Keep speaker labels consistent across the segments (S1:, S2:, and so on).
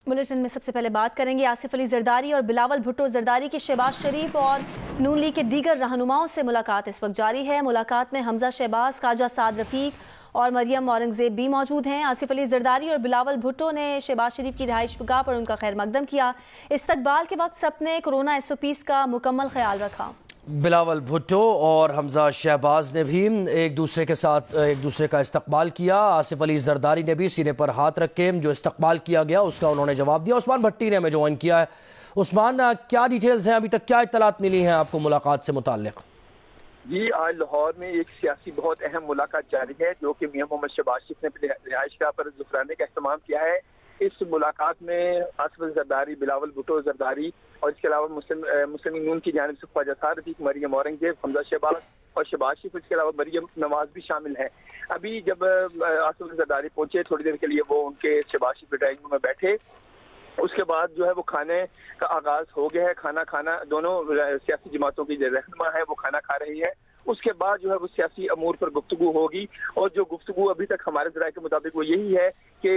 S1: Bulletin में सबसे पहले बात करेंगे आसिफ अली जरदारी और बिलावल भुट्टो जरदारी की शहबाज शरीफ और नून लीग के दीगर रहनुमाओं से मुलाकात इस वक्त जारी है। मुलाकात में हमजा शहबाज, ख्वाजा साद रफीक और मरियम औरंगजेब भी मौजूद हैं। आसिफ अली जरदारी और बिलावल भुट्टो ने शहबाज शरीफ की रिहाइशगाह पर उनका खैर मकदम किया। इस्तकबाल के वक्त सबने कोरोना SOPs का मुकम्मल ख्याल रखा।
S2: बिलावल भुट्टो और हमजा शहबाज ने भी एक दूसरे के साथ एक दूसरे का इस्तकबाल किया। आसिफ अली जरदारी ने भी सीने पर हाथ रख के जो इस्तकबाल किया गया उसका उन्होंने जवाब दिया। उस्मान भट्टी ने हमें ज्वाइन किया है। उस्मान, क्या डिटेल्स हैं अभी तक, क्या इत्तलात मिली हैं आपको मुलाकात से मुताल्लिक?
S3: जी, आज लाहौर में एक सियासी बहुत अहम मुलाकात जारी है जो कि मियां मोहम्मद शहबाज शरीफ ने अपनी रिहाइशगाह पर जुफराने का अहतमाम किया है। इस मुलाकात में आसिफ अली जरदारी, बिलावल भुट्टो जरदारी और इसके अलावा मुस्लिम नून की जानिब से ख्वाजा साद रफीक, मरियम औरंगजेब, हमजा शहबाज और शहबाज शरीफ, इसके अलावा मरियम नवाज भी शामिल है। अभी जब आसिफ अली जरदारी पहुंचे थोड़ी देर के लिए वो उनके शहबाज शरीफ के ड्राइंग रूम में बैठे। उसके बाद जो है वो खाने का आगाज हो गया है। खाना दोनों सियासी जमातों की जो रहनुमा है वो खाना खा रही है। उसके बाद जो है वो सियासी अमूर पर गुफ्तगू होगी और जो गुफ्तगू अभी तक हमारे ज़राए के मुताबिक वो यही है कि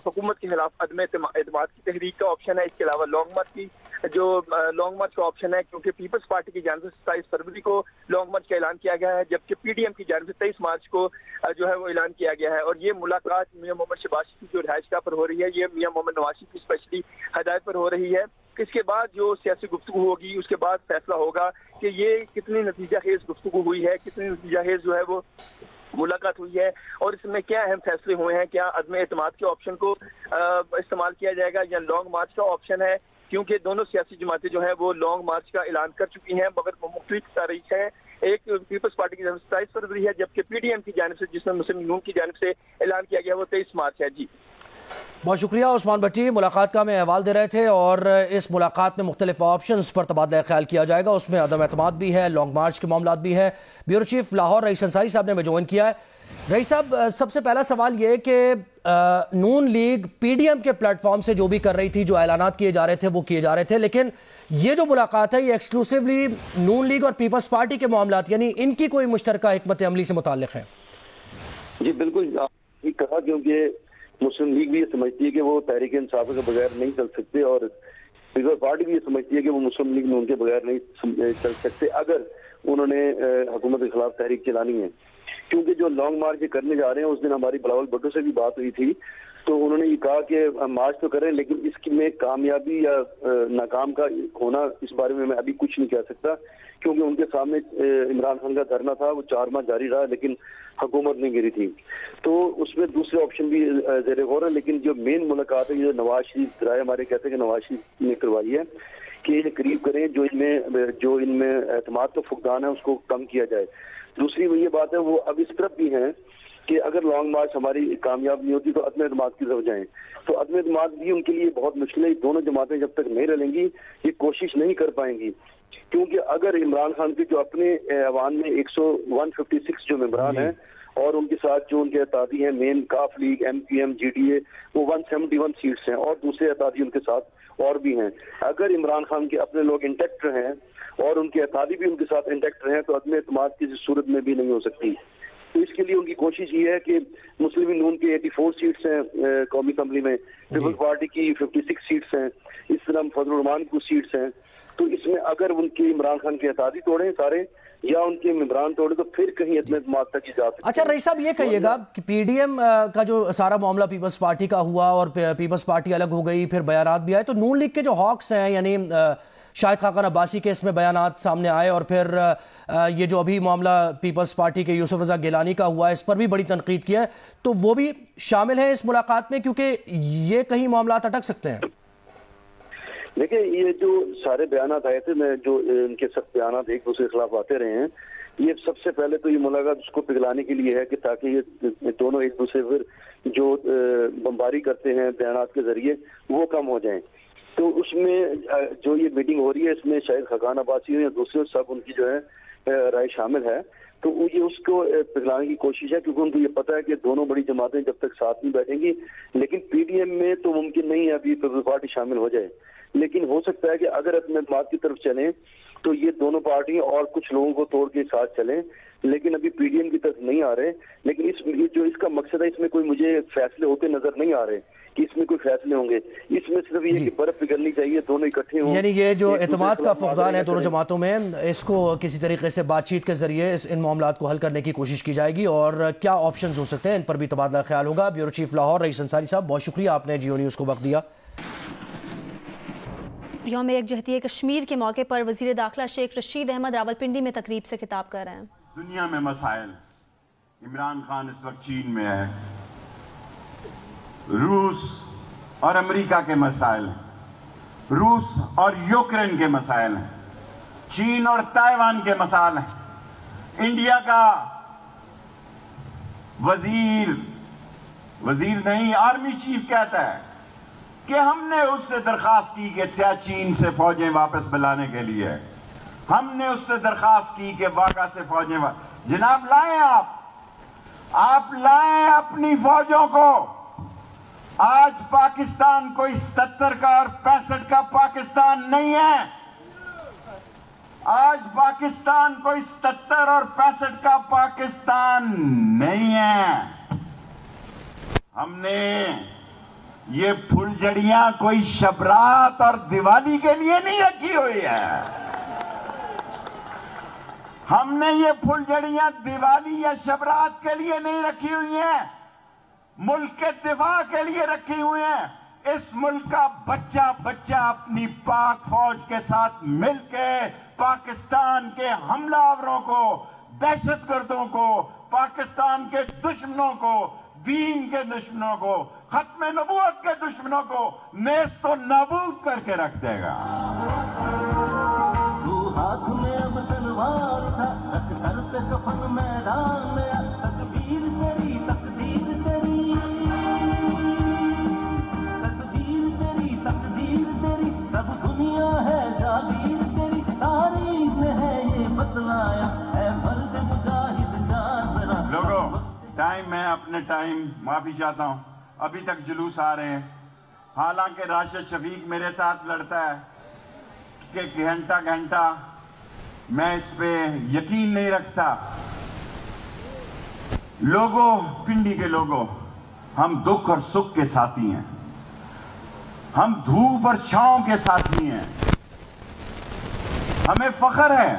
S3: हुकूमत के खिलाफ अदम एतमाद की तहरीक का ऑप्शन है। इसके अलावा लॉन्ग मार्च का ऑप्शन है, क्योंकि पीपल्स पार्टी की जानिब से 27 फरवरी को लॉन्ग मार्च का ऐलान किया गया है, जबकि PDM की जानिब से 23 मार्च को जो है वो ऐलान किया गया है। और ये मुलाकात मियां मोहम्मद शहबाज शरीफ की जो रिहाइशगाह पर हो रही है, ये मियां मोहम्मद नवाज शरीफ की स्पेशली हदायत पर हो रही है। इसके बाद जो सियासी गुफ्तगू होगी उसके बाद फैसला होगा कि ये कितनी नतीजा खेज गुफ्तगू हुई है, कितनी नतीजा खेज जो है वो मुलाकात हुई है और इसमें क्या अहम फैसले हुए हैं। क्या अदम एतमाद के ऑप्शन को इस्तेमाल किया जाएगा या लॉन्ग मार्च का ऑप्शन है, क्योंकि दोनों सियासी जमातें जो है वो लॉन्ग मार्च का ऐलान कर चुकी हैं, मगर वो मुख्तलिफ तारीख है। एक पीपल्स पार्टी की जानिब से 27 फरवरी है, जबकि PDM की जानिब से, जिसमें मुस्लिम नून की जानिब से ऐलान किया गया, वो 23 मार्च है। जी,
S2: बहुत शुक्रिया उस्मान भट्टी। मुलाकात का हमें अहवाल दे रहे थे और इस मुलाकात में मुख्तलिफ ऑप्शंस पर तबादला ख्याल किया जाएगा। उसमें अदम एतमाद भी है, लॉन्ग मार्च के मामला भी है। Bureau chief Lahore rice Ansari साहब ने हमें ज्वाइन किया है। रईस साहब, सबसे पहला सवाल ये कि नून लीग PDM के प्लेटफॉर्म से जो भी कर रही थी, जो ऐलानात किए जा रहे थे वो किए जा रहे थे, लेकिन ये जो मुलाकात है ये एक्सक्लूसिवली नून लीग और पीपल्स पार्टी के मामला, यानी इनकी कोई मुश्तरका हिकमत अमली से मुताल्लिक है?
S4: जी बिल्कुल ठीक कहा, क्योंकि मुस्लिम लीग भी ये समझती है कि वो तहरीक इंसाफ के बगैर नहीं चल सकते और पीपल्स पार्टी भी ये समझती है कि वो मुस्लिम लीग में उनके बगैर नहीं चल सकते अगर उन्होंने हुकूमत के खिलाफ तहरीक चलानी है। क्योंकि जो लॉन्ग मार्च करने जा रहे हैं, उस दिन हमारी बिलावल भुट्टो से भी बात हुई थी, तो उन्होंने ये कहा कि मार्च तो करें लेकिन इसमें कामयाबी या नाकाम का होना, इस बारे में मैं अभी कुछ नहीं कह सकता, क्योंकि उनके सामने इमरान खान का धरना था, वो 4 माह जारी रहा लेकिन हुकूमत नहीं गिरी थी। तो उसमें दूसरे ऑप्शन भी ज़ेरे गौर है। लेकिन जो मेन मुलाकात है, जो नवाज शरीफ राय हमारे कहते हैं कि नवाज शरीफ ने करवाई है कि ये करीब करें, जो इनमें एतमाद का फुकदान है उसको कम किया जाए। दूसरी वो ये बात है, वो अब इस तरफ भी हैं कि अगर लॉन्ग मार्च हमारी कामयाब नहीं होती तो अदम एतमाद की तरफ जाएं। तो अदम एतमाद भी उनके लिए बहुत मुश्किल है। दोनों जमातें जब तक नहीं रलेंगी ये कोशिश नहीं कर पाएंगी, क्योंकि अगर इमरान खान के जो अपने ऐवान में 156 जो मेंबरान हैं और उनके साथ जो उनके अतादी हैं, मेन काफ लीग, MPM, GDA, वो 171 सीट्स हैं और दूसरे अतादी उनके साथ और भी हैं। अगर इमरान खान के अपने लोग इंटेक्ट हैं और उनके अतादी भी उनके साथ इंटेक्ट हैं तो अदम एतमाद किसी सूरत में भी नहीं हो सकती। तो इसके लिए उनकी कोशिश ये है कि मुस्लिम नून के 84 सीट्स हैं कौमी असम्बली में, पीपल्स पार्टी की 56 सीट्स हैं, इस तरह फजल रहमान की सीट्स हैं। तो इसमें अगर उनके इमरान खान के अतादी तोड़े सारे या उनके मेंबरान तोड़े तो फिर कहीं अदम एतमाद तक ही जा सकते।
S2: अच्छा रईस साहब, ये कहिएगा कि PDM का जो सारा मामला पीपल्स पार्टी का हुआ और पीपल्स पार्टी अलग हो गई, फिर बयानात भी आए, तो नून लीग के जो हॉक्स हैं यानी शाहिद खाकान अब्बासी के इसमें बयानात सामने आए और फिर ये जो अभी मामला पीपल्स पार्टी के यूसुफ रजा गिलानी का हुआ, इस पर भी बड़ी तनकीद की है, तो वो भी शामिल है इस मुलाकात में, क्योंकि ये कहीं मामला अटक सकते हैं।
S4: देखिए, ये जो सारे बयानात आए थे, मैं जो इनके सब बयानात एक दूसरे के खिलाफ आते रहे हैं, ये सबसे पहले तो ये मुलाकात उसको पिघलाने के लिए है कि ताकि ये दोनों एक दूसरे पर जो बमबारी करते हैं बयानात के जरिए वो कम हो जाएं। तो उसमें जो ये मीटिंग हो रही है इसमें शायद खाकान अब्बासी या दूसरे सब उनकी जो है राय शामिल है, तो ये उसको पिघलाने की कोशिश है, क्योंकि उनको ये पता है कि दोनों बड़ी जमातें जब तक साथ नहीं बैठेंगी, लेकिन PDM में तो मुमकिन नहीं है अभी पीपल्स पार्टी शामिल हो जाए, लेकिन हो सकता है कि अगर अदम एतमाद की तरफ चलें तो ये दोनों पार्टियां और कुछ लोगों को तोड़ के साथ चलें, लेकिन अभी पीडीएम की तरफ नहीं आ रहे। लेकिन ये जो इसका मकसद है, इसमें कोई मुझे फैसले होते नजर नहीं आ रहे कि इसमें कोई फैसले होंगे। इसमें सिर्फ ये कि बर्फ पिघलनी चाहिए, दोनों इकट्ठे हों।
S2: यानी ये जो एतमाद का फुकदान है दोनों जमातों में, इसको किसी तरीके से बातचीत के जरिए इन मामलात को हल करने की कोशिश की जाएगी और क्या ऑप्शंस हो सकते हैं इन पर भी तबादला ख्याल होगा। Bureau chief Lahore rice Ansari साहब, बहुत शुक्रिया, आपने जियो न्यूज़ को वक्त दिया।
S1: यौम यकजहती कश्मीर के मौके पर वजीर दाखिला शेख रशीद अहमद रावलपिंडी में तकरीब से खिताब कर रहे हैं।
S5: दुनिया में मसाइल, इमरान खान इस वक्त चीन में है, रूस और अमेरिका के मसाइल, रूस और यूक्रेन के मसाइल हैं, चीन और ताइवान के मसाइल हैं। इंडिया का वजीर नहीं, आर्मी चीफ कहता है कि हमने उससे दरखास्त की कि सियाचिन से फौजें वापस बुलाने के लिए, हमने उससे दरखास्त की कि वाघा से फौजें जनाब लाएं, आप लाएं अपनी फौजों को। आज पाकिस्तान कोई 77 का और 65 का पाकिस्तान नहीं है। आज पाकिस्तान कोई 77 और 65 का पाकिस्तान नहीं है। हमने ये फुलझड़ियां कोई शबरात और दिवाली के लिए नहीं रखी हुई है। हमने ये फुलझड़ियां दिवाली या शबरात के लिए नहीं रखी हुई हैं, मुल्क के दिफा के लिए रखी हुई हैं। इस मुल्क का बच्चा बच्चा अपनी पाक फौज के साथ मिलके पाकिस्तान के हमलावरों को, दहशतगर्दों को, पाकिस्तान के दुश्मनों को, दीन के दुश्मनों को, खत्म नबूवत के दुश्मनों को नेस्त तो नाबूद करके रख देगा।
S6: हाथ में अब तलवार था, रख सर पे कफन मैदान में, तकदीर तेरी तकदीर तेरी, तकदीर तेरी, सब दुनिया है जागीर तेरी, तारीख है ये बतलाया है फर्ज मुजाहिद जान।
S5: लोगों टाइम, मैं अपने टाइम माफी चाहता हूं, अभी तक जुलूस आ रहे हैं। हालांकि राशिद शफीक मेरे साथ लड़ता है कि घंटा मैं इस पे यकीन नहीं रखता। लोगों, पिंडी के लोगों, हम दुख और सुख के साथी हैं, हम धूप और छांव के साथी हैं। हमें फख्र है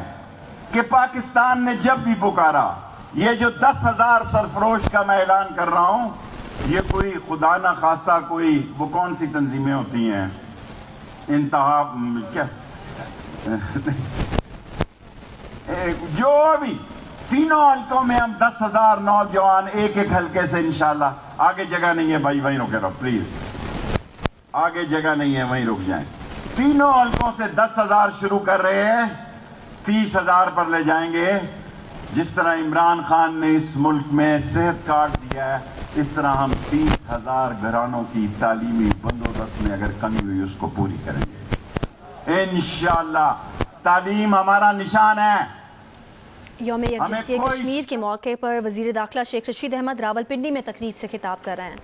S5: कि पाकिस्तान ने जब भी पुकारा, ये जो 10,000 सरफरोश का मैं ऐलान कर रहा हूं, ये कोई खुदा ना खास्ता कोई वो कौन सी तंजीमें होती हैं, इंतहा क्या जो भी तीनों हल्कों में हम 10,000 नौजवान एक एक हल्के से इंशाल्लाह। आगे जगह नहीं है भाई, वहीं रुके रहो प्लीज, आगे जगह नहीं है, वहीं रुक जाएं। तीनों हल्कों से 10,000 शुरू कर रहे हैं, 30,000 पर ले जाएंगे। जिस तरह इमरान खान ने इस मुल्क में सेहत कार्ड दिया है, इस तरह हम 30,000 घरानों की तालीमी बंदोबस्त में अगर कमी हुई उसको पूरी करेंगे इंशाअल्लाह। तालीम हमारा निशान है।
S1: यौम यकजहती कश्मीर के मौके पर वजीर दाखिला शेख रशीद अहमद रावलपिंडी में तकरीब से खिताब कर रहे हैं।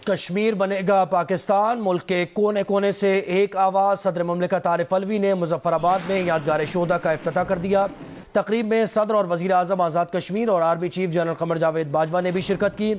S2: कश्मीर बनेगा पाकिस्तान, मुल्क के कोने कोने से एक आवाज़। सदर मुमलिकत आरिफ अलवी ने मुजफ्फराबाद में यादगार शोदा का इफ्तिताह कर दिया। तकरीब में सदर और वजीर आज़म आज़ाद कश्मीर और army chief general Qamar Javed Bajwa ने भी शिरकत की।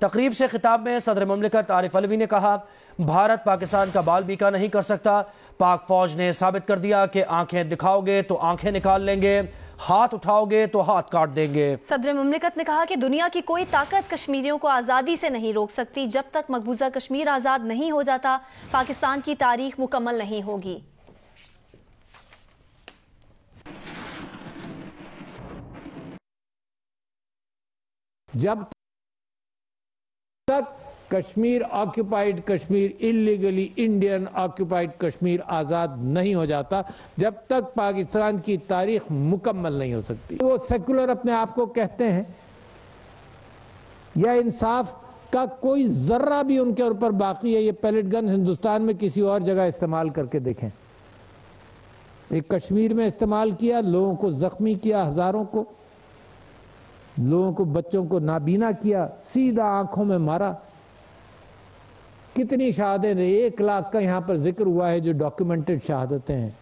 S2: तकरीब से खिताब में सदर मुमलिकत आरिफ अलवी ने कहा, भारत पाकिस्तान का बाल बीका नहीं कर सकता। पाक फौज ने साबित कर दिया कि आंखें दिखाओगे तो आंखें निकाल लेंगे, हाथ उठाओगे तो हाथ काट देंगे।
S1: सदर मुमलिकत ने कहा कि दुनिया की कोई ताकत कश्मीरियों को आज़ादी से नहीं रोक सकती। जब तक मकबूजा कश्मीर आज़ाद नहीं हो जाता, पाकिस्तान की तारीख मुकम्मल नहीं होगी।
S7: जब तक Kashmir occupied Kashmir, illegally Indian occupied Kashmir आज़ाद नहीं हो जाता, जब तक पाकिस्तान की तारीख मुकम्मल नहीं हो सकती। वो सेकुलर अपने आप को कहते हैं, या इंसाफ का कोई जर्रा भी उनके ऊपर बाकी है। ये पैलेट गन हिंदुस्तान में किसी और जगह इस्तेमाल करके देखें। एक कश्मीर में इस्तेमाल किया, लोगों को जख्मी किया, हजारों को, लोगों को, बच्चों को नाबीना किया, सीधा आंखों में मारा। कितनी शहादतें, 1 लाख का यहां पर जिक्र हुआ है जो डॉक्यूमेंटेड शहादतें हैं।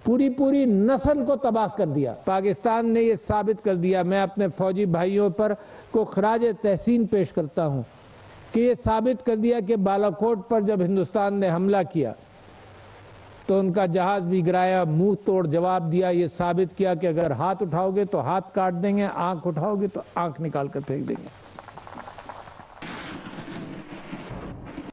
S7: पूरी नस्ल को तबाह कर दिया। पाकिस्तान ने ये साबित कर दिया, मैं अपने फौजी भाइयों पर को खराज तहसीन पेश करता हूँ कि ये साबित कर दिया कि बालाकोट पर जब हिंदुस्तान ने हमला किया तो उनका जहाज भी गिराया, मुंह तोड़ जवाब दिया। ये साबित किया कि अगर हाथ उठाओगे तो हाथ काट देंगे, आंख उठाओगे तो आंख निकाल कर फेंक देंगे।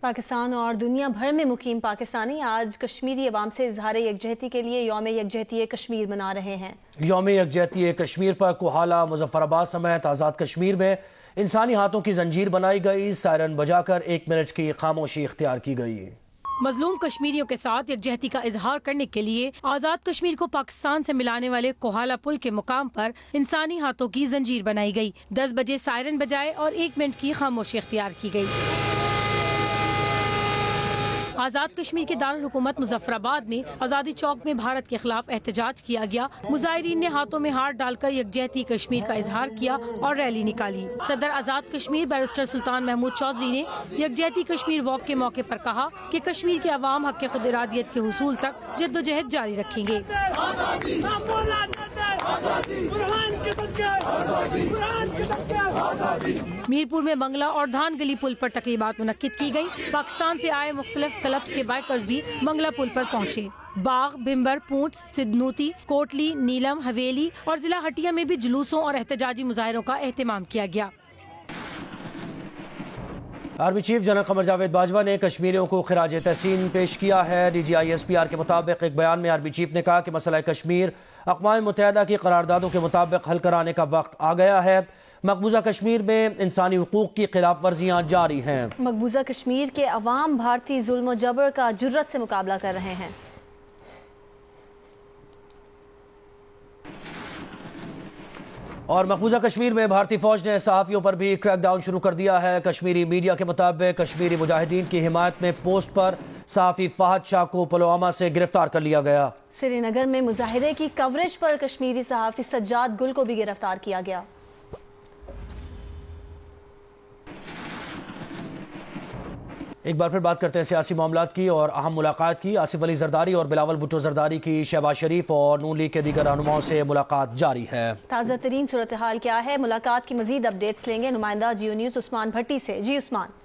S1: पाकिस्तान और दुनिया भर में मुकीम पाकिस्तानी आज कश्मीरी अवाम से इजहार यकजहती के लिए यौम यकजहती कश्मीर मना रहे हैं। यौम यकजहती कश्मीर पर कोहाला, मुजफ्फराबाद समेत आज़ाद कश्मीर में इंसानी हाथों की जंजीर बनाई गई, सायरन बजाकर 1 मिनट की खामोशी इख्तियार की गई।
S8: मजलूम कश्मीरियों के साथ यकजहती का इजहार करने के लिए आज़ाद कश्मीर को पाकिस्तान से मिलाने वाले कोहाला पुल के मुकाम पर इंसानी हाथों की जंजीर बनाई गई। 10 बजे सायरन बजाए और 1 मिनट की खामोशी इख्तियार की गई। आज़ाद कश्मीर के दारुल हुकूमत मुजफ्फराबाद में आज़ादी चौक में भारत के खिलाफ एहतजाज किया गया। मुजाहिरीन ने हाथों में हाथ डालकर यकजहती कश्मीर का इजहार किया और रैली निकाली। सदर आज़ाद कश्मीर बैरिस्टर सुल्तान महमूद चौधरी ने यकजहती कश्मीर वॉक के मौके पर कहा कि कश्मीर के अवाम हक खुद इरादियत के हुसूल तक जद्दोजहद जारी रखेंगे। मीरपुर में बंगला और धान गली पुल पर तकरीबात मुनक्किद की गई। पाकिस्तान से आए मुख्तलिफ क्लब्स के बाइकर्स भी बंगला पुल पर पहुंचे। बाग, भिम्बर, पूंछ, सिद्धनूती, कोटली, नीलम, हवेली और जिला हटिया में भी जुलूसों और एहतजाजी मुजाहिरों का एहतमाम किया गया।
S2: Army chief general Qamar Javed Bajwa ने कश्मीरियों को खिराज तहसीन पेश किया है। DGI-SPR के मुताबिक एक बयान में आर्मी चीफ ने कहा कि मसला कश्मीर अक़वाम मुत्तहिदा की करारदादों के मुताबिक हल कराने का वक्त आ गया है। मकबूजा कश्मीर में इंसानी हुकूक की खिलाफ वर्जियाँ जारी हैं।
S1: मकबूजा कश्मीर के अवाम भारतीय जुल्म और जबर का जुर्रत से मुकाबला कर रहे हैं।
S2: और मकबूजा कश्मीर में भारतीय फौज ने सहाफ़ियों पर भी क्रैकडाउन शुरू कर दिया है। कश्मीरी मीडिया के मुताबिक कश्मीरी मुजाहिदीन की हिमायत में पोस्ट पर सहाफ़ी फ़हद शाह को पुलवामा से गिरफ्तार कर लिया गया।
S1: श्रीनगर में मुजाहिरे की कवरेज पर कश्मीरी सहाफ़ी सज्जाद गुल को भी गिरफ्तार किया गया।
S2: एक बार फिर बात करते हैं सियासी मामलात की और अहम मुलाकात की। आसिफ अली जरदारी और बिलावल भुट्टो जरदारी की शहबाज शरीफ और नून लीग के दीगर रहनुमाओं से मुलाकात जारी है।
S1: ताज़ा तरीन सूरत हाल क्या है, मुलाकात की मजीद अपडेट्स लेंगे नुमाइंदा जियो न्यूज़ उस्मान भट्टी से। जी उस्मान।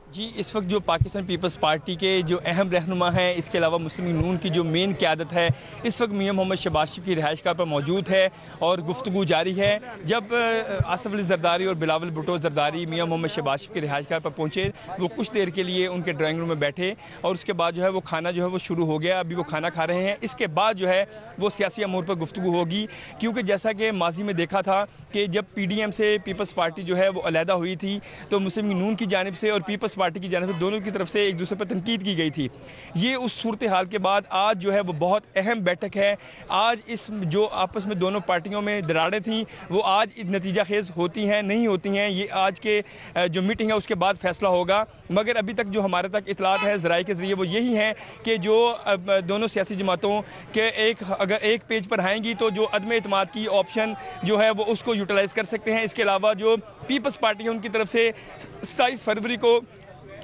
S9: जी, इस वक्त जो पाकिस्तान पीपल्स पार्टी के जो अहम रहनुमा हैं, इसके अलावा मुस्लिम लीग नून की जो मेन क़यादत है, इस वक्त मियां मोहम्मद शहबाज शरीफ की रिहाइशगाह पर मौजूद है और गुफ्तगू जारी है। जब आसिफ अली जरदारी और बिलावल भुट्टो जरदारी मियां मोहम्मद शहबाज शरीफ की रिहाइशगाह पर पहुँचे, वो कुछ देर के लिए उनके ड्राइंग रूम में बैठे और उसके बाद जो है वो खाना जो है वो शुरू हो गया। अभी वो खाना खा रहे हैं। इसके बाद जो है वो सियासी अमूर पर गुफ्तगू होगी, क्योंकि जैसा कि माजी में देखा था कि जब PDM से पीपल्स पार्टी जो है वो अलहदा हुई थी तो मुस्लिम लीग नून की जानिब से और पीपल्स पार्टी की जानिब से दोनों की तरफ से एक दूसरे पर तनकीद की गई थी। ये उस सूरत हाल के बाद आज जो है वो बहुत अहम बैठक है। आज इस जो आपस में दोनों पार्टियों में दरारें थी वो आज नतीजा खेज होती हैं नहीं होती हैं, ये आज के जो मीटिंग है उसके बाद फैसला होगा। मगर अभी तक जो हमारे तक इतलात है ज़राए के ज़रिए वो यही है कि जो दोनों सियासी जमातों के अगर एक पेज पर आएंगी तो जो अदम एतमाद की ऑप्शन जो है वो उसको यूटिलाइज़ कर सकते हैं। इसके अलावा जो पीपल्स पार्टी है उनकी तरफ से 27 फरवरी को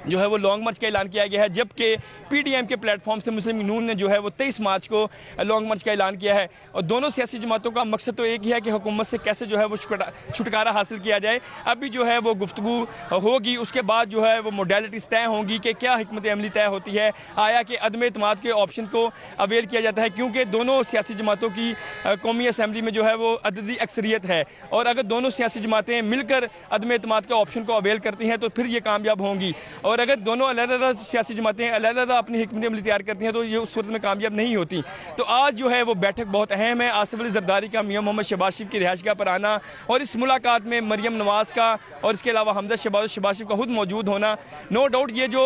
S9: जो है वो लॉन्ग मार्च का ऐलान किया गया है, जबकि PDM के प्लेटफॉर्म से मुस्लिम लीग नून ने जो है वो 23 मार्च को लॉन्ग मार्च का ऐलान किया है। और दोनों सियासी जमातों का मकसद तो एक ही है कि हुकूमत से कैसे जो है वो छुटकारा हासिल किया जाए। अभी जो है वो गुफ्तगू होगी, उसके बाद जो है वो मोडेलिटीज़ तय होंगी कि क्या हिकमत अमली तय होती है। आया कि अदम एतमाद के ऑप्शन को अवेल किया जाता है, क्योंकि दोनों सियासी जमातों की कौमी असम्बली में जो है वो अददी अक्सरियत है और अगर दोनों सियासी जमातें मिलकर अदम एतमाद के ऑप्शन को अवेल करती हैं तो फिर ये कामयाब होंगी। और अगर दोनों अलग-अलग सियासी जमातें अलग-अलग अपनी हिकमत अमली तैयार करती हैं तो ये उस सूरत में कामयाब नहीं होती। तो आज जो है वो बैठक बहुत अहम है। आसिफ अली जरदारी का मियां मोहम्मद शहबाज शरीफ की रिहाइशगाह पर आना और इस मुलाकात में मरियम नवाज़ का और इसके अलावा हमजा शहबाज शरीफ का खुद मौजूद होना, नो डाउट ये जो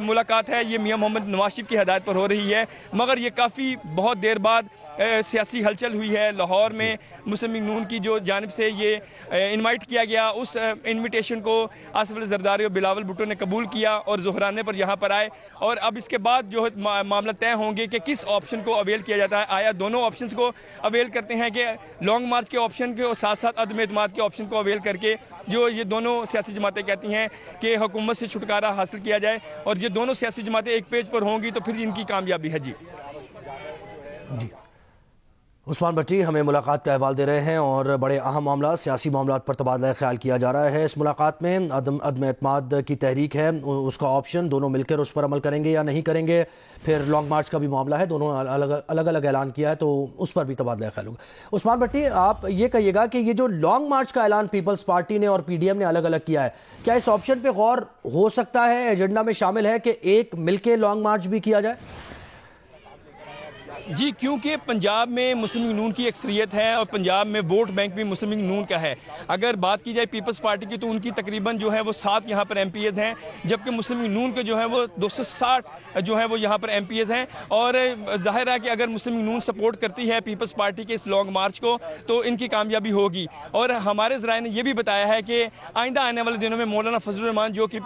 S9: मुलाकात है ये मियां मोहम्मद नवाज शरीफ की हदायत पर हो रही है। मगर ये काफ़ी बहुत देर बाद सियासी हलचल हुई है। लाहौर में मुस्लिम लीग नून की जो जानिब से ये इनवाइट किया गया, उस इन्विटेशन को आसिफ अली जरदारी और बिलावल भुट्टो ने कबूल किया और ज़ुहराने पर यहाँ पर आए। और अब इसके बाद जो मामला तय होंगे कि किस ऑप्शन को अवेल किया जाता है। आया दोनों ऑप्शंस को अवेल करते हैं कि लॉन्ग मार्च के ऑप्शन के और साथ साथ अदम एतमाद के ऑप्शन को अवेल करके जो ये दोनों सियासी जमातें कहती हैं कि हुकूमत से छुटकारा हासिल किया जाए और ये दोनों सियासी जमातें एक पेज पर होंगी तो फिर इनकी कामयाबी है। जी
S2: जी, उस्मान भट्टी हमें मुलाकात का अहवाल दे रहे हैं और बड़े अहम मामला सियासी मामला पर तबादला ख्याल किया जा रहा है। इस मुलाकात में अदम एतमाद की तहरीक है, उसका ऑप्शन दोनों मिलकर उस पर अमल करेंगे या नहीं करेंगे। फिर लॉन्ग मार्च का भी मामला है, दोनों अलग अलग ऐलान किया है, तो उस पर भी तबादला ख्याल होगा। उस्मान भट्टी, आप ये कहिएगा कि ये जो लॉन्ग मार्च का ऐलान पीपल्स पार्टी ने और PDM ने अलग अलग किया है, क्या इस ऑप्शन पर गौर हो सकता है, एजेंडा में शामिल है कि एक मिलकर लॉन्ग मार्च भी किया जाए?
S9: जी, क्योंकि पंजाब में मुस्लिम लीग नून की अक्सरियत है और पंजाब में वोट बैंक भी मुस्लिम लीग नून का है। अगर बात की जाए पीपल्स पार्टी की तो उनकी तकरीबन जो है वो 7 यहाँ पर MPs हैं, जबकि मुस्लिम लीग नून के जो है वो 260 जो है वो यहाँ पर MPs हैं। और जाहिर है कि अगर मुस्लिम लीग नून सपोर्ट करती है पीपल्स पार्टी के इस लॉन्ग मार्च को तो इनकी कामयाबी होगी। और हमारे ज़राए ने यह भी बताया है कि आइंदा आने वाले दिनों में मौलाना फजलुर रहमान जो कि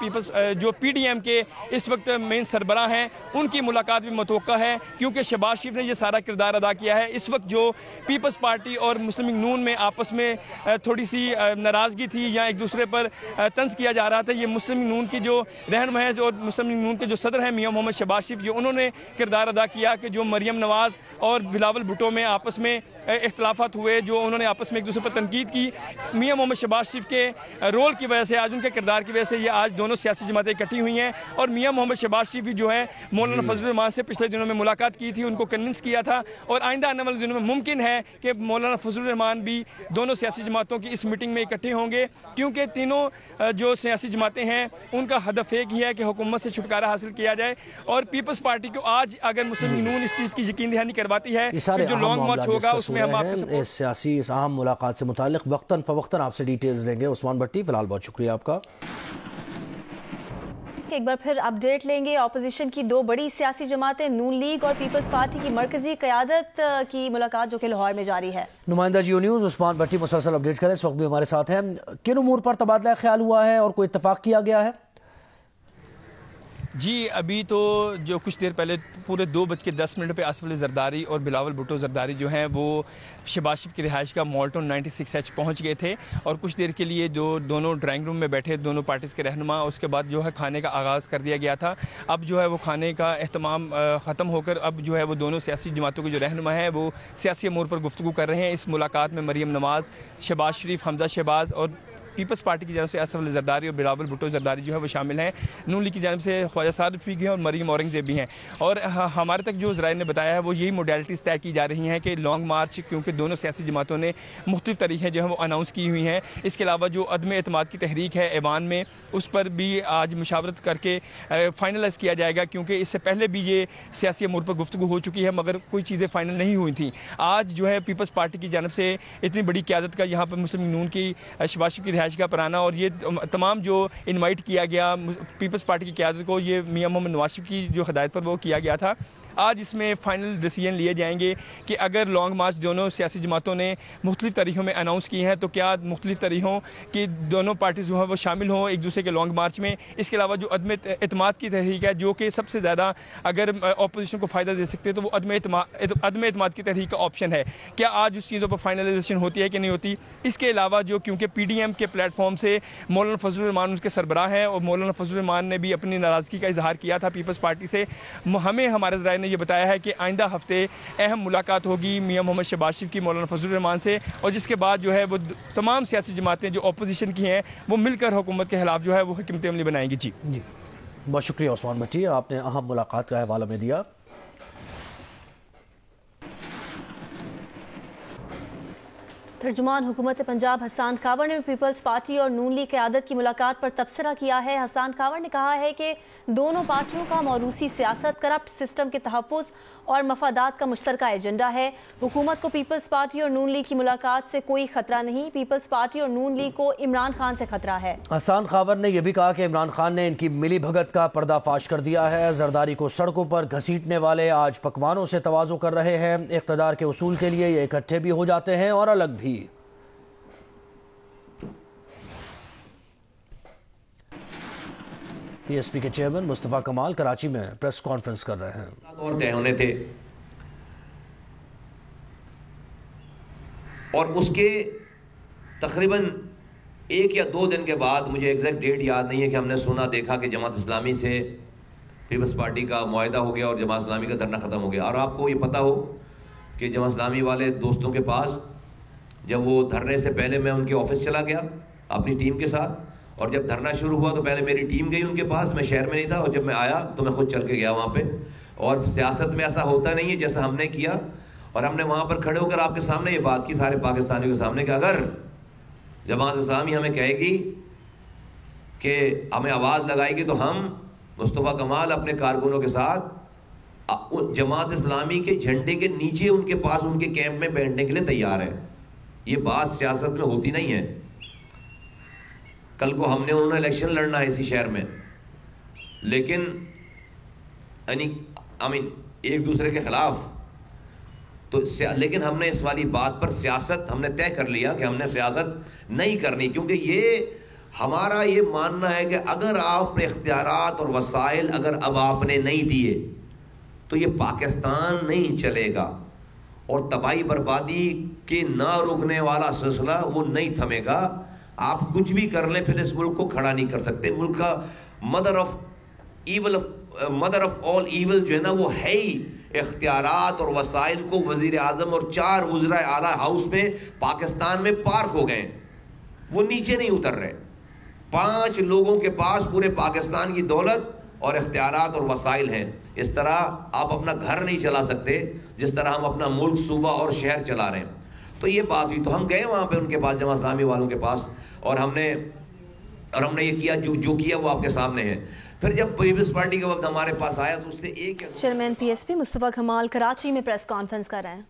S9: जो PDM के इस वक्त मेन सरबराह हैं, उनकी मुलाकात भी मुतवक्का है, क्योंकि शहबाज शरीफ ने ये सारा किरदार अदा किया है। इस वक्त जो पीपल्स पार्टी और मुस्लिम लीग नून में आपस में थोड़ी सी नाराज़गी थी या एक दूसरे पर तंज किया जा रहा था, ये मुस्लिम लीग नून की जो रहनुमा है और मुस्लिम लीग नून के जो सदर हैं मियां मोहम्मद शहबाज शरीफ, ये उन्होंने किरदार अदा किया कि जो मरियम नवाज़ और बिलावल भुट्टो में आपस में इख्तलाफात हुए, जो उन्होंने आपस में एक दूसरे पर तनकीद की, मियां मोहम्मद शहबाज शरीफ के रोल की वजह से, आज उनके किरदार की वजह से ये आज दोनों सियासी जमातें इकट्ठी हुई हैं। और मियां मोहम्मद शहबाज शरीफ जो है मौलाना फजलुर रहमान से पिछले दिनों में मुलाकात की थी, उनको कन्विंस किया था और आइंदा आने वाले दिनों में मुमकिन है कि मौलाना फजलुर रहमान भी दोनों सियासी जमातों की इस मीटिंग में इकट्ठे होंगे, क्योंकि तीनों जो सियासी जमातें हैं उनका हदफ एक ही है कि हुकूमत से छुटकारा हासिल किया जाए। और पीपल्स पार्टी को आज अगर मुस्लिम लीग नून इस चीज़ की यकीन दहानी करवाती है कि जो लॉन्ग मार्च होगा उसमें हम आपको
S2: सियासी इस अहम मुलाकात से मुताल्लिक वक्तन फवक्तन आपसे डिटेल्स देंगे। उस्मान भट्टी, फिलहाल बहुत शुक्रिया आपका।
S1: एक बार फिर अपडेट लेंगे। ऑपोजिशन की 2 बड़ी सियासी जमातें नून लीग और पीपल्स पार्टी की मरकजी क़यादत की मुलाकात जो कि लाहौर में जारी है।
S2: नुमाइंदा जियो न्यूज़ उस्मान भट्टी मुसलसल अपडेट करें, इस वक्त भी हमारे साथ हैं। किन उमूर पर तबादला ख्याल हुआ है और कोई इत्तफाक किया गया है?
S9: जी, अभी तो जो कुछ देर पहले पूरे 2:10 पे आसिफ अली जरदारी और बिलावल भुट्टो जरदारी जो हैं वो शहबाज शरीफ की रिहाइश का मॉल्टन 96H पहुंच गए थे और कुछ देर के लिए जो दोनों ड्राइंग रूम में बैठे दोनों पार्टीज़ के रहनुमा, उसके बाद जो है खाने का आगाज़ कर दिया गया था। अब जो है वो खाने का एहतमाम ख़त्म होकर अब जो है वो दोनों सियासी जमातों के जो रहनुमा हैं वो सियासी अमूर पर गुफ्तगू कर रहे हैं। इस मुलाकात में मरियम नवाज़, शहबाज शरीफ, हमजा शहबाज और पीपल्स पार्टी की जानब से आसिफ अली जरदारी और बिलावल भुट्टो जरदारी जो है वो शामिल हैं। नून लीग की जानब से ख्वाजा साद रफ़ीक हैं और मरियम औरंगज़ेब भी हैं। और हमारे तक जो ज़राए ने बताया है वो यही मोडेलिटीज़ तय की जा रही हैं कि लॉन्ग मार्च, क्योंकि दोनों सियासी जमातों ने मुख्तलिफ तरीक़ें जो है वो अनाउंस की हुई हैं। इसके अलावा जो अदम एतमाद की तहरीक है ऐवान में, उस पर भी आज मुशावरत करके फ़ाइनलाइज़ किया जाएगा, क्योंकि इससे पहले भी ये सियासी अमूर पर गुफ्तगू हो चुकी है मगर कोई चीज़ें फ़ाइनल नहीं हुई थी। आज जो है पीपल्स पार्टी की जानब से इतनी बड़ी क़यादत का यहाँ पर मुस्लिम लीग नून की शहबाज शरीफ की रिहाइश का पराना और ये तमाम जो इनवाइट किया गया पीपल्स पार्टी की क़यादत को, ये मियां मोहम्मद नवाज़ शरीफ की जो हिदायत पर वो किया गया था। आज इसमें फ़ाइनल डिसीजन लिए जाएंगे कि अगर लॉन्ग मार्च दोनों सियासी जमातों ने मुख्तलिफ तरीक़ों में अनाउंस की हैं तो क्या मुख्तलिफ तरीक़ों की दोनों पार्टीज़ जो है वो शामिल हों एक दूसरे के लॉन्ग मार्च में। इसके अलावा जो अदम एतमाद की तहरीक है जो कि सबसे ज़्यादा अगर अपोजिशन को फ़ायदा दे सकते हैं तो वो अदम एतमाद की तहरीक का ऑप्शन है। क्या आज उस चीज़ों पर फाइनलाइजेशन होती है कि नहीं होती। इसके अलावा जो क्योंकि PDM के प्लेटफॉर्म से मौलाना फजलुर रहमान उसके सरबराह हैं और मौलाना फजलुर रहमान ने भी अपनी नाराज़गी का इजहार किया था पीपल्स पार्टी से। हमें हमारे ज़राए ने ये बताया है कि आइंदा हफ्ते अहम मुलाकात होगी मियां मोहम्मद शहबाज शरीफ की मौलाना फजलुर रहमान से और जिसके बाद जो है वो तमाम सियासी जमातें जो अपोजिशन की हैं वो मिलकर हुकूमत के खिलाफ जो है वो हिकमत अमली बनाएंगी। जी
S2: बहुत शुक्रिया उस्मान भट्टी, आपने अहम मुलाकात का हवाला में दिया।
S1: तर्जुमान हुकूमत पंजाब हसन कावर ने पीपल्स पार्टी और नून लीग क़यादत की मुलाकात पर तबसरा किया है। हसन कावर ने कहा है कि दोनों पार्टियों का मौरूसी सियासत, करप्ट सिस्टम के तहफ़्फ़ुज़ और मफादात का मुश्तरका एजेंडा है। हुकूमत को पीपल्स पार्टी और नून लीग की मुलाकात से कोई खतरा नहीं, पीपल्स पार्टी और नून लीग को इमरान खान से खतरा है।
S2: हसन कावर ने यह भी कहा कि इमरान खान ने इनकी मिली भगत का पर्दाफाश कर दिया है। जरदारी को सड़कों पर घसीटने वाले आज पकवानों से तवाज़ो कर रहे हैं। इक़्तिदार के उसूल के लिए ये इकट्ठे भी हो जाते हैं और अलग भी। PSP के चेयरमैन मुस्तफ़ा कमाल कराची में प्रेस कॉन्फ्रेंस कर रहे हैं।
S10: और तय होने थे और उसके तकरीबन 1 या 2 दिन के बाद, मुझे एग्जैक्ट डेट याद नहीं है, कि हमने सुना देखा कि जमात इस्लामी से पीपल्स पार्टी का मुआहिदा हो गया और जमात इस्लामी का धरना ख़त्म हो गया। और आपको ये पता हो कि जमात इस्लामी वाले दोस्तों के पास, जब वो धरने से पहले मैं उनके ऑफिस चला गया अपनी टीम के साथ, और जब धरना शुरू हुआ तो पहले मेरी टीम गई उनके पास, मैं शहर में नहीं था, और जब मैं आया तो मैं खुद चल के गया वहाँ पे। और सियासत में ऐसा होता नहीं है जैसा हमने किया, और हमने वहाँ पर खड़े होकर आपके सामने ये बात की, सारे पाकिस्तानियों के सामने, कि अगर जमात इस्लामी हमें कहेगी कि हमें आवाज़ लगाएगी तो हम मुस्तफ़ा कमाल अपने कारकुनों के साथ जमात इस्लामी के झंडे के नीचे उनके पास उनके कैंप में बैठने के लिए तैयार है। ये बात सियासत में होती नहीं है। कल को हमने उन्होंने इलेक्शन लड़ना है इसी शहर में, लेकिन एक दूसरे के खिलाफ, तो लेकिन हमने इस वाली बात पर सियासत हमने तय कर लिया कि हमने सियासत नहीं करनी, क्योंकि ये हमारा ये मानना है कि अगर आपने इख्तियारात और वसाइल अगर अब आपने नहीं दिए तो ये पाकिस्तान नहीं चलेगा, और तबाही बर्बादी के ना रुकने वाला सिलसिला वो नहीं थमेगा। आप कुछ भी कर लें फिर इस मुल्क को खड़ा नहीं कर सकते। मुल्क का मदर ऑफ ऑल ईवल जो है ना, वो है ही इख्तियारात और वसाइल को वजीर आजम और 4 वज़रा आला हाउस में पाकिस्तान में पार्क हो गए, वो नीचे नहीं उतर रहे। 5 लोगों के पास पूरे पाकिस्तान की दौलत और इख्तियारात और वसाइल हैं। इस तरह आप अपना घर नहीं चला सकते जिस तरह हम अपना मुल्क, सूबा और शहर चला रहे हैं। तो ये बात हुई, तो हम गए वहाँ पे उनके पास, जमात इस्लामी वालों के पास, और हमने ये किया जो किया वो आपके सामने है। फिर जब पीपल्स पार्टी का वक्त हमारे पास आया तो उससे एक
S1: चेयरमैन PSP मुस्तफ़ा कमाल कराची में प्रेस कॉन्फ्रेंस कर रहे हैं।